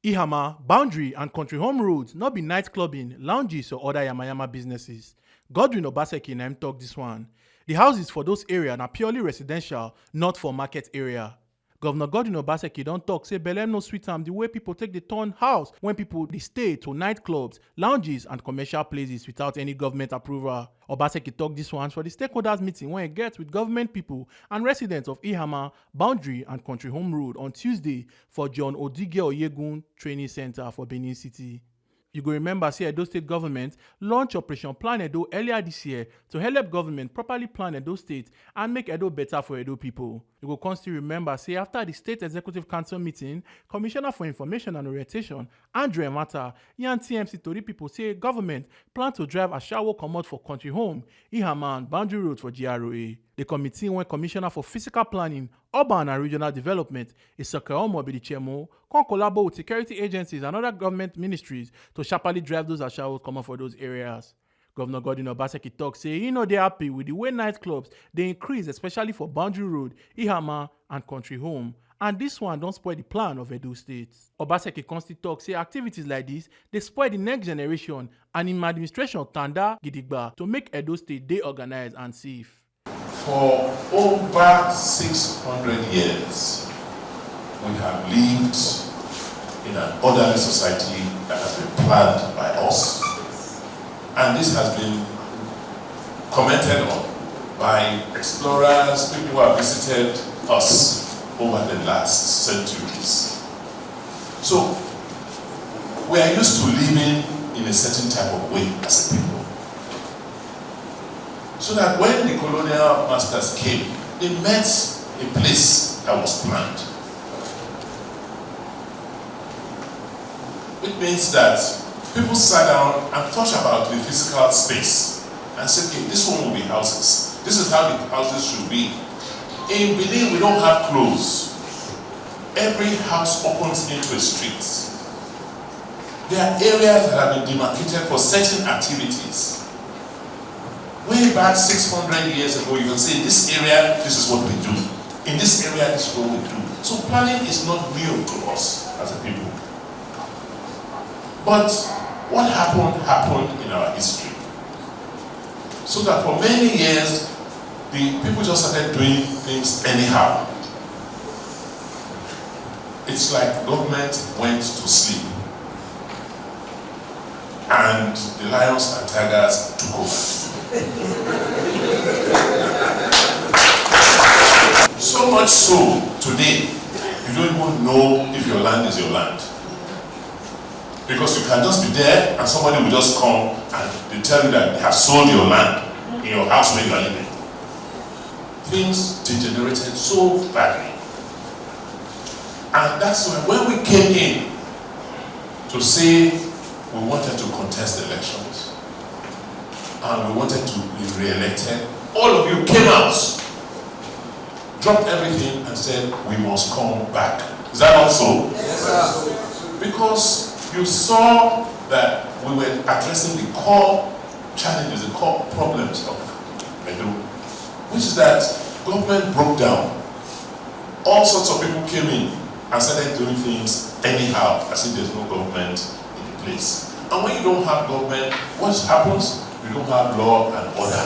Ihama, Boundary, and Country Home Roads not be nightclubbing, lounges, or other Yamayama businesses. Godwin Obaseki na him talk this one. The houses for those areas are purely residential, not for market area. Governor Godwin Obaseki don talk say Belem no sweet am the way people take the turn house when people dey stay to nightclubs, lounges, and commercial places without any government approval. Obaseki talk this one for the stakeholders meeting when he gets with government people and residents of Ihama, Boundary, and Country Home Road on Tuesday for John Odige Oyegun Training Center for Benin City. You go remember say Edo State government launch Operation Plan Edo earlier this year to help government properly plan Edo State and make Edo better for Edo people. You go constantly remember say after the State Executive Council meeting, Commissioner for Information and Orientation, Andrew Emata, yan TMC Tori people say government plan to drive Ashawo comot for Country Home, Ihama and Boundary Road for GROA. The committee when Commissioner for Physical Planning, Urban and Regional Development, Isoke Omo be the chairman, can collaborate with security agencies and other government ministries to sharply drive those Ashawos come up for those areas. Governor Godwin Obaseki talk say he know they happy with the way nightclubs they increase, especially for Boundary Road, Ihama, and Country Home. And this one don't spoil the plan of Edo State. Obaseki constantly talk say activities like this they spoil the next generation, and in my administration tanda gidigba to make Edo State dey organized and safe. For over 600 years, we have lived in an orderly society that has been planned by us. And this has been commented on by explorers, people who have visited us over the last centuries. So, we are used to living in a certain type of way as a people. So that when the colonial masters came, they met a place that was planned. It means that people sat down and thought about the physical space and said, okay, this one will be houses. This is how the houses should be. In Benin, we don't have close. Every house opens into a street. There are areas that have been demarcated for certain activities. Way back 600 years ago, you can say, in this area, this is what we do. In this area, this is what we do. So planning is not new to us as a people. But what happened in our history. So that for many years, the people just started doing things anyhow. It's like government went to sleep. And the lions and tigers took over. So much so, today, you don't even know if your land is your land. Because you can just be there and somebody will just come and they tell you that they have sold your land in your house where you are living. Things degenerated so badly. And that's why when we came in to say we wanted to contest elections and we wanted to be re-elected, all of you came out, dropped everything and said we must come back. Is that not so? Yes, sir. Because you saw that we were addressing the core challenges, the core problems of Edo, which is that government broke down. All sorts of people came in and started doing things anyhow, as if there's no government in place. And when you don't have government, what happens? You don't have law and order.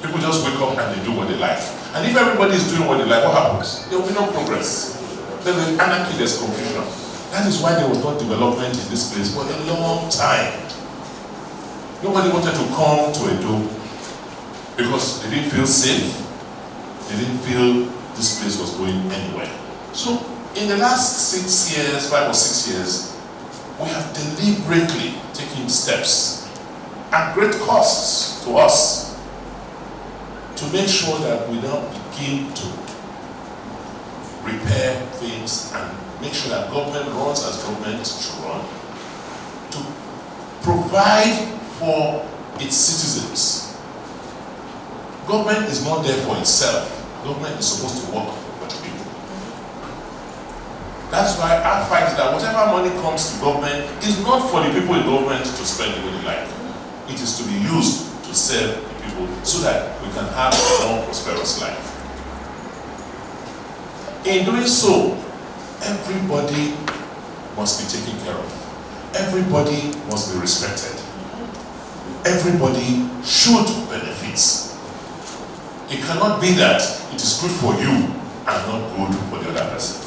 People just wake up and they do what they like. And if everybody is doing what they like, what happens? There will be no progress. Then there's anarchy, there's confusion. That is why there was no development in this place for a long time. Nobody wanted to come to Edo because they didn't feel safe. They didn't feel this place was going anywhere. So in the last 6 years, 5 or 6 years, we have deliberately taken steps at great costs to us to make sure that we now begin to repair things and make sure that government runs as government should run, to provide for its citizens. Government is not there for itself. Government is supposed to work for the people. That's why our fight is that whatever money comes to government is not for the people in government to spend the way they like. It is to be used to serve the people so that we can have a more prosperous life. In doing so, everybody must be taken care of. Everybody must be respected. Everybody should benefit. It cannot be that it is good for you and not good for the other person.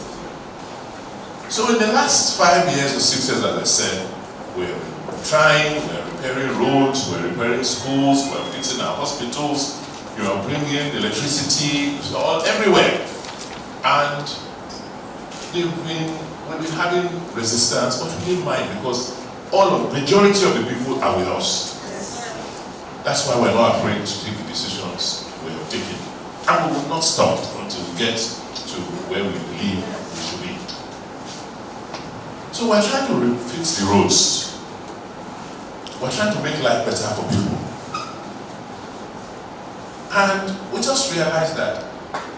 So in the last 5 years or 6 years, as I said, we're trying, we're repairing roads, we're repairing schools, we're fixing our hospitals, you are bringing electricity all everywhere. And we've been having resistance, but we didn't mind because majority of the people are with us. That's why we're not afraid to take the decisions we have taken. And we will not stop until we get to where we believe we should be. So we're trying to fix the roads. We're trying to make life better for people. And we just realized that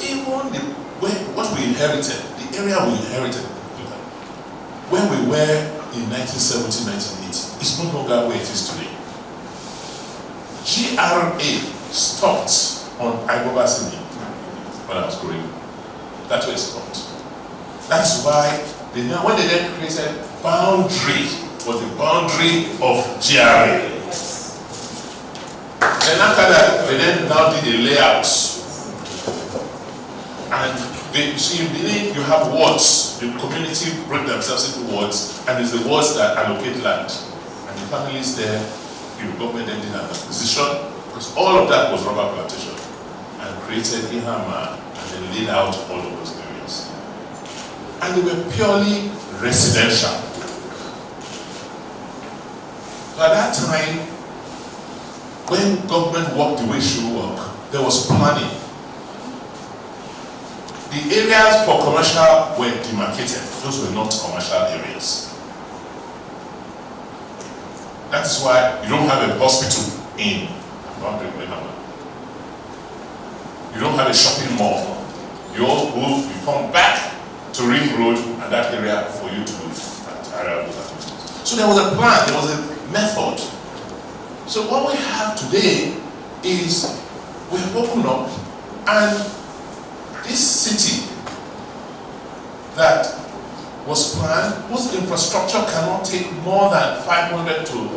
even what we inherited, the area we inherited, where we were in 1970, 1980, is no longer where it is today. GRA stopped on Obaseki when I was growing up. That's where it stopped. That's why when they then created boundary, was the boundary of GRA. Then after that, they then now did the layouts. And you have wards. The community break themselves into wards, and it's the wards that allocate land. And the families there, the government then did an acquisition, because all of that was rubber plantation, and created Ihama, and then laid out all of those areas. And they were purely residential. So at that time, when government worked the way it should work, there was planning. The areas for commercial were demarcated. Those were not commercial areas. That is why you don't have a hospital in Ihama. You don't have a shopping mall. You come back to Ring Road and that area for you to move. So there was a plan, there was a method. So what we have today is we've woken up, and this city that was planned, whose infrastructure cannot take more than 500 to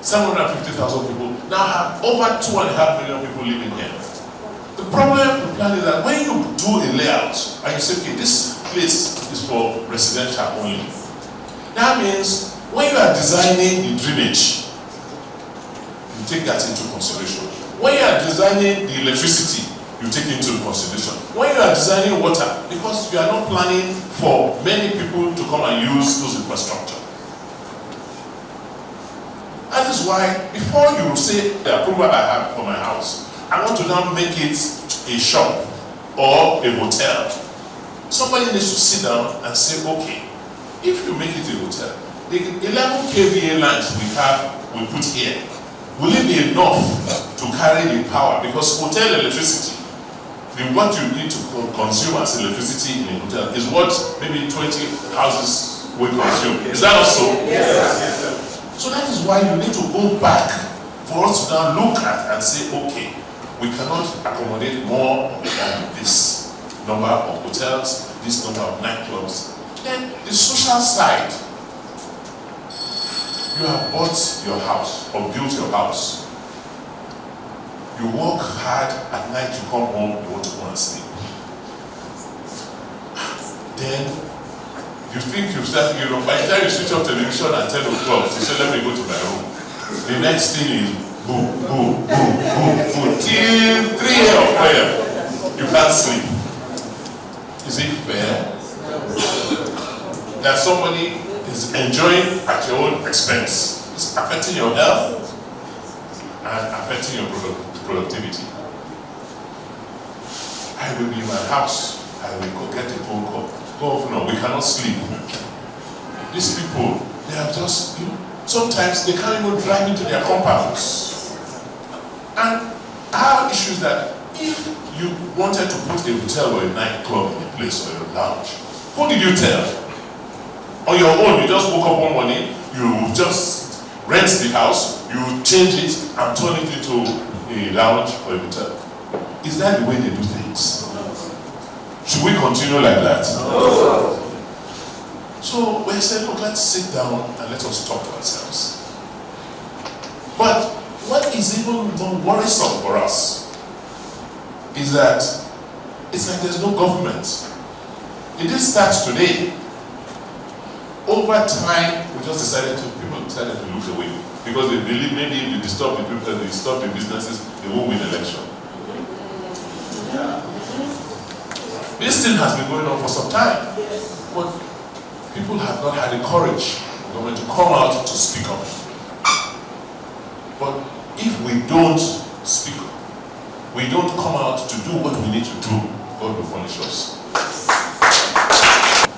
750,000 people, now have over 2.5 million people living here. The problem with planning is that when you do a layout and you say, okay, this place is for residential only, that means when you are designing the drainage, you take that into consideration. When you are designing the electricity, you take into consideration. When you are designing water, because you are not planning for many people to come and use those infrastructure. That is why, before you say the approval I have for my house, I want to now make it a shop or a hotel. Somebody needs to sit down and say, okay, if you make it a hotel, the 11 kVA lines we put here, will it be enough to carry the power? Because hotel electricity, what you need to consume as electricity in a hotel is what maybe 20 houses will consume. Is that also? Yes. So that is why you need to go back for us to now look at and say, okay, we cannot accommodate more than this number of hotels, this number of nightclubs. Then the social side, you have bought your house or built your house. You work hard at night, you come home, you want to go and sleep. Then you think by the time you switch off television at 10 o'clock, you say, let me go to my room. The next thing is boom, boom, boom, boom, boom, till 3 a.m. You can't sleep. Is it fair that somebody is enjoying at your own expense? It's affecting your health and affecting your productivity. I will be in my house. I will go get a phone call. Governor, we cannot sleep. These people, they are just, sometimes they can't even drive into their compounds. And our issue is that if you wanted to put a hotel or a nightclub in a place or a lounge, who did you tell? On your own, you just woke up one morning, you just rent the house, you change it and turn it into a lounge or a hotel. Is that the way they do things? Should we continue like that? So we said, look, let's sit down and let us talk to ourselves. But what is even more worrisome for us is that it's like there's no government. It didn't start today. Over time, people decided to look away because they believe maybe if they disturb the people, they disturb the businesses, they won't win election. This thing has been going on for some time, but people have not had the courage to come out to speak up. But if we don't speak up, we don't come out to do what we need to do, God will punish us.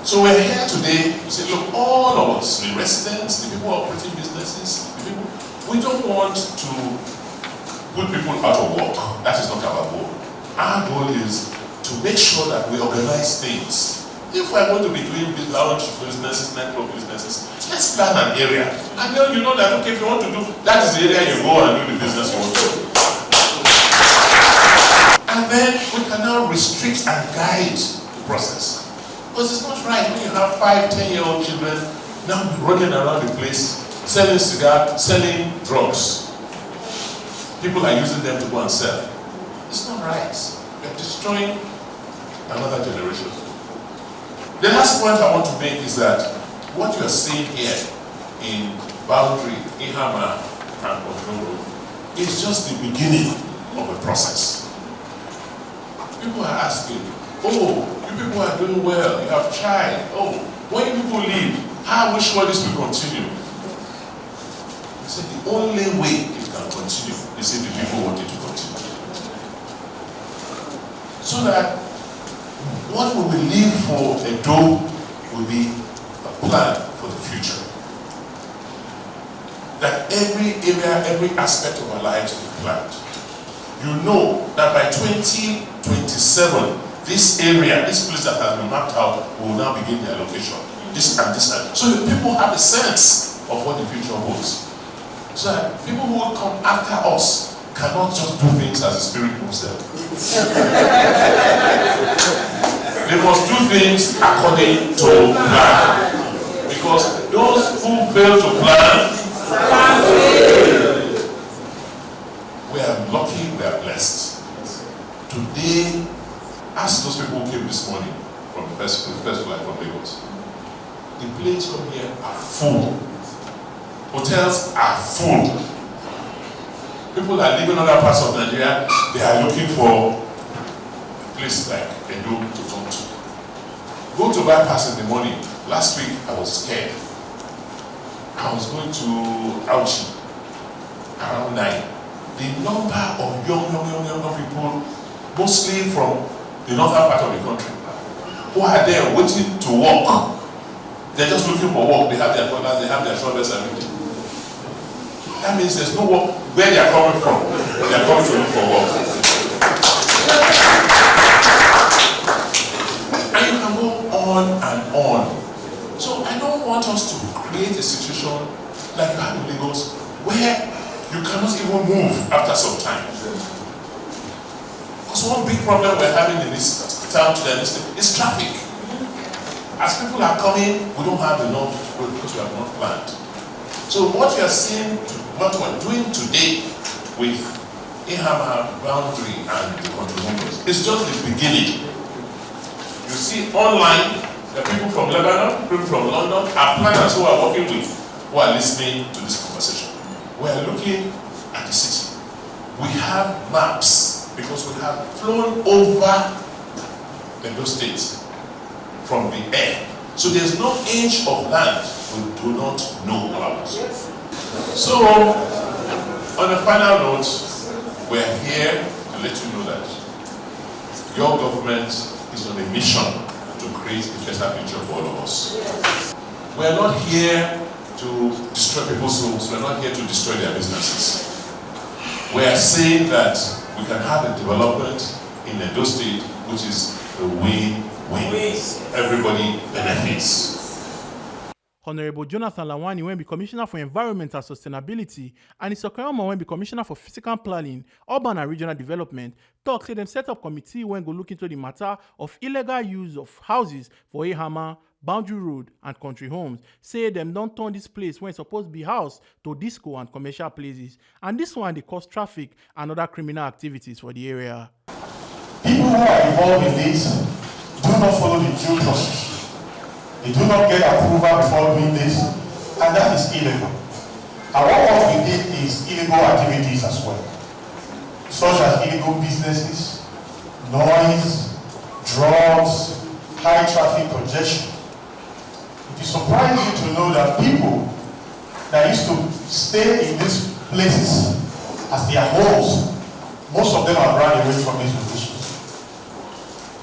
So we're here today to say, look, all of us, the residents, the people operating businesses, the people, we don't want to put people out of work. That is not our goal. Our goal is to make sure that we organize things. If we're going to be doing lounge businesses, nightclub businesses, let's plan an area. And then you know that, okay, if you want to do, that is the area you go and do the business you want to do. And then we can now restrict and guide the process. Because it's not right when you have 5, 10-year-old children now running around the place, selling cigars, selling drugs. People are using them to go and sell. It's not right. We're destroying another generation. The last point I want to make is that what you are seeing here in Boundary, Ihama, and Godwin is just the beginning of a process. People are asking, oh, you people are doing well, you have tried. Oh, when people leave, how are we sure this will continue? I said the only way it can continue is if the people want it to continue. So that what we will leave for Edo will be a plan for the future. That every area, every aspect of our lives is planned. You know that by 2027, this area, this place that has been mapped out, will now begin the allocation. This and this and so the people have a sense of what the future holds. So that people who will come after us cannot just do things as the Spirit moves them. They must do things according to plan. Because those who fail to plan, we are lucky, we are blessed. Today, ask those people who came this morning from the first flight from Lagos. The planes from here are full. Hotels are full. People are living in other parts of Nigeria, they are looking for a place like Edo to come to. Go to bypass in the morning. Last week I was scared. I was going to Auchi around 9. The number of young people, mostly from the northern part of the country, who are there waiting to walk. They're just looking for work. They have their brothers, they have their shovels and everything. That means there's no work where they are coming from. They are coming to look for work. And you can go on and on. So I don't want us to create a situation like you have in Lagos where you cannot even move after some time. Because one big problem we're having in this town today is traffic. As people are coming, we don't have enough road because we have not planned. So what you are seeing, what we're doing today with Ihama, Boundary, and the contributors is just the beginning. You see online, the people from Lebanon, people from London, are planners who are working with, who are listening to this conversation. We are looking at the city. We have maps because we have flown over those states from the air. So there's no inch of land we do not know about. So, on a final note, we're here to let you know that your government is on a mission to create a better future for all of us. We're not here to destroy people's homes. We're not here to destroy their businesses. We are saying that we can have a development in Edo State which is a win-win. Everybody benefits. Honorable Jonathan Lawani when be Commissioner for Environment and Sustainability and Ihama when be Commissioner for Physical Planning, Urban and Regional Development, talk say them set up committee when go look into the matter of illegal use of houses for Ihama, Boundary Road, and Country Homes say them don't turn this place when it's supposed to be house to disco and commercial places. And this one they cause traffic and other criminal activities for the area. People who are involved in this do not follow the due process. They do not get approval before doing this, and that is illegal. And what we did is illegal activities as well, such as illegal businesses, noise, drugs, high traffic congestion. It is surprising to know that people that used to stay in these places as their homes, most of them have run away from these locations.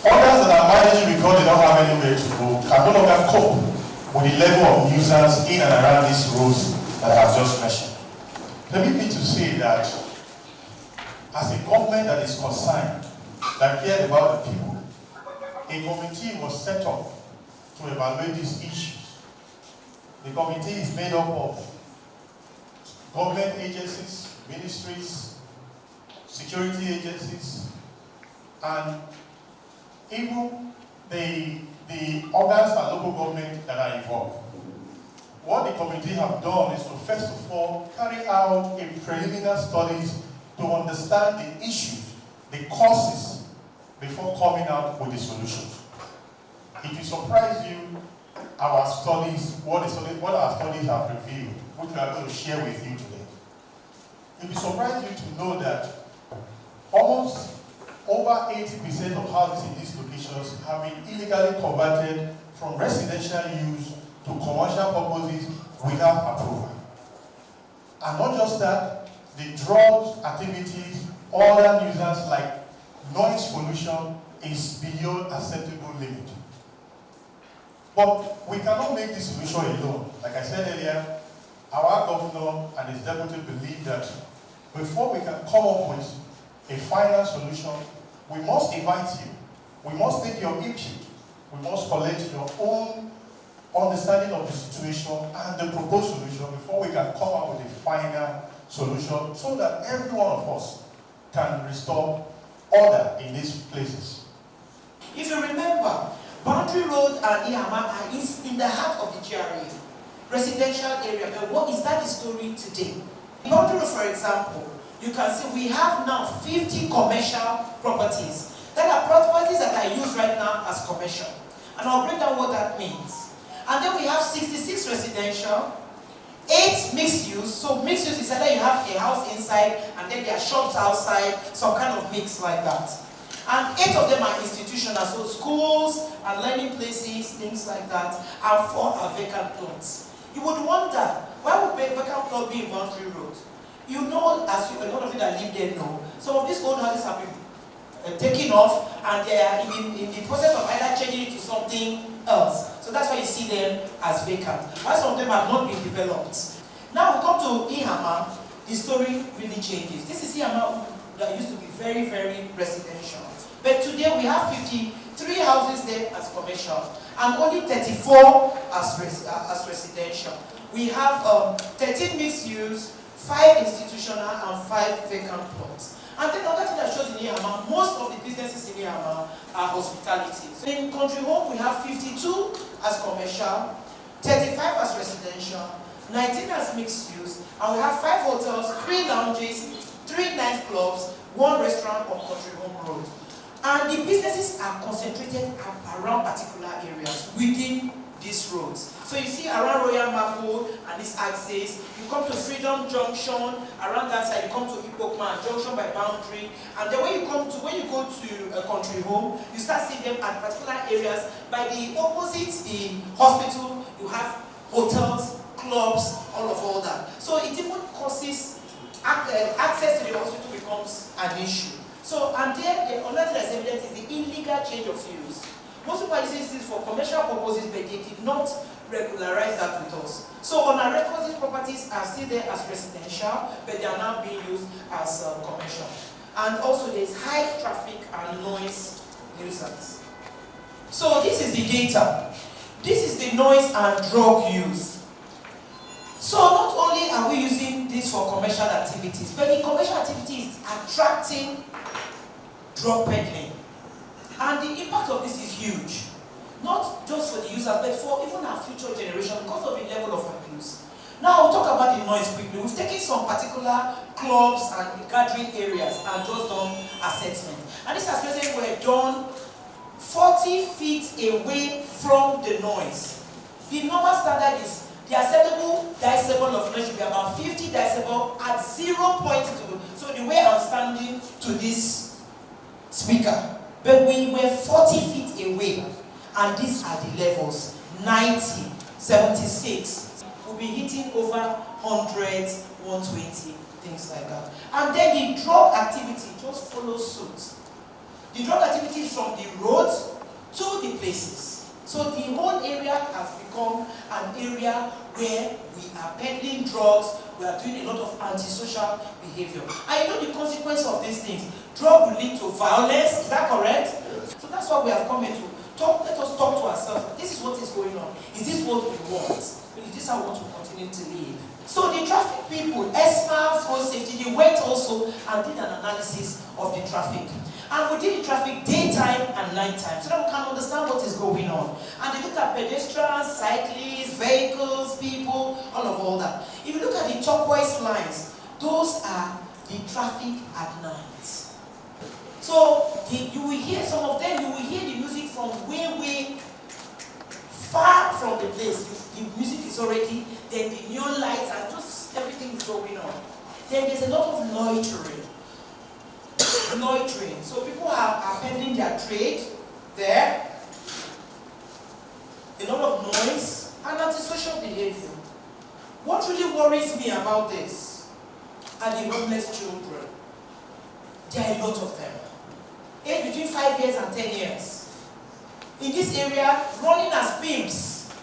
Others that are managing because they don't have anywhere to go can no longer cope with the level of nuisance in and around these roads that I have just mentioned. Permit me to say that as a government that is concerned, that cares about the people, a committee was set up to evaluate these issues. The committee is made up of government agencies, ministries, security agencies, and even the organs and local government that are involved. What the committee have done is to first of all carry out a preliminary studies to understand the issues, the causes, before coming out with the solutions. It will surprise you our studies, what our studies have revealed, which we are going to share with you today. It will surprise you to know that almost over 80% of houses in these locations have been illegally converted from residential use to commercial purposes without approval. And not just that, the drugs activities, other nuisance like noise pollution is beyond acceptable limit. But we cannot make this solution alone. Like I said earlier, our governor and his deputy believe that before we can come up with a final solution, we must invite you. We must take your input. We must collect your own understanding of the situation and the proposed solution before we can come up with a final solution so that every one of us can restore order in these places. If you remember, Boundary Road and Ihama are in the heart of the GRA, residential area. But what is that the story today? Boundary Road, for example, you can see we have now 50 commercial properties. That are properties that are used right now as commercial. And I'll break down what that means. And then we have 66 residential, 8 mixed use. So mixed use is either you have a house inside and then there are shops outside, some kind of mix like that. And 8 of them are institutional, so schools and learning places, things like that, and 4 are vacant plots. You would wonder, why would a vacant plot be in Boundary Road? You know, as a lot of you that live there know, some of these old houses have been taken off and they are in the process of either changing it to something else. So that's why you see them as vacant. While some of them have not been developed. Now we come to Ihama, the story really changes. This is Ihama that used to be very, very residential. But today we have 53 houses there as commercial and only 34 as residential. We have 13 mixed use, 5 institutional and 5 vacant plots. And then another thing that shows in Ihama, most of the businesses in Ihama are hospitality. So in Country Home, we have 52 as commercial, 35 as residential, 19 as mixed use, and we have 5 hotels, 3 lounges, 3 nightclubs, 1 restaurant on Country Home Road. And the businesses are concentrated around particular areas within these roads. So you see around Royal Mako and this axis, you come to Freedom Junction, around that side you come to Ipokma Junction by Boundary, and then when you go to a Country Home, you start seeing them at particular areas. By the opposite, the hospital, you have hotels, clubs, all that. So it even causes access to the hospital becomes an issue. So, and there, another thing that's evident is the illegal change of use. Most people are using this for commercial purposes, but they did not regularize that with us. So on our records, these properties are still there as residential, but they are now being used as commercial. And also there is high traffic and noise nuisance. So this is the data. This is the noise and drug use. So not only are we using this for commercial activities, but the commercial activities are attracting drug peddling. And the impact of this is huge. not just for the users, but for even our future generation because of the level of abuse. Now we'll talk about the noise quickly. We've taken some particular clubs and gathering areas and just done assessment. And these assessments were done 40 feet away from the noise. The normal standard is the acceptable decibel of noise should be about 50 decibel at 0.2. So the way I'm standing to this speaker, but we were 40 feet away, and these are the levels: 90, 76. We'll be hitting over 100, 120, things like that. And then the drug activity just follows suit. The drug activity is from the roads to the places. So the whole area has become an area where we are peddling drugs, we are doing a lot of antisocial behavior. And you know the consequence of these things. Drug will lead to violence, is that correct? Yes. So that's why we have come here to talk. Let us talk to ourselves. This is what is going on. Is this what we want? Is this how we want to continue to live? So the traffic people, ESMA, road safety, they went also and did an analysis of the traffic. And we did the traffic daytime and nighttime so that we can understand what is going on. And they looked at pedestrians, cyclists, vehicles, people, all that. If you look at the turquoise lines, those are the traffic at night. So you will hear some of them, you will hear the music from way far from the place. The music is already, then the neon lights and just everything is going on. Then there's a lot of loitering. So people are pending their trade there. A lot of noise and antisocial behavior. What really worries me about this are the homeless children. There are a lot of them. Aged between 5 years and 10 years. In this area, running as pimps.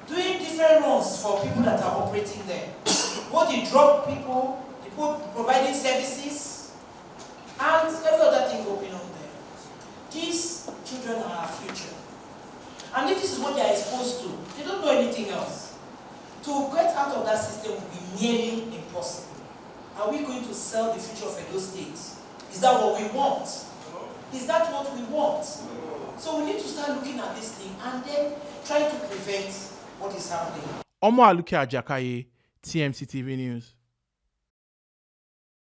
Doing different runs for people that are operating there. Both the drug people, the people providing services, and every other thing going on there. These children are our future. And if this is what they are exposed to, they don't know anything else. To get out of that system will be nearly impossible. Are we going to sell the future of Edo State? Is that what we want? Is that what we want? So we need to start looking at this thing and then try to prevent what is happening. Omo Aluke Ajakaye, TMC TV News.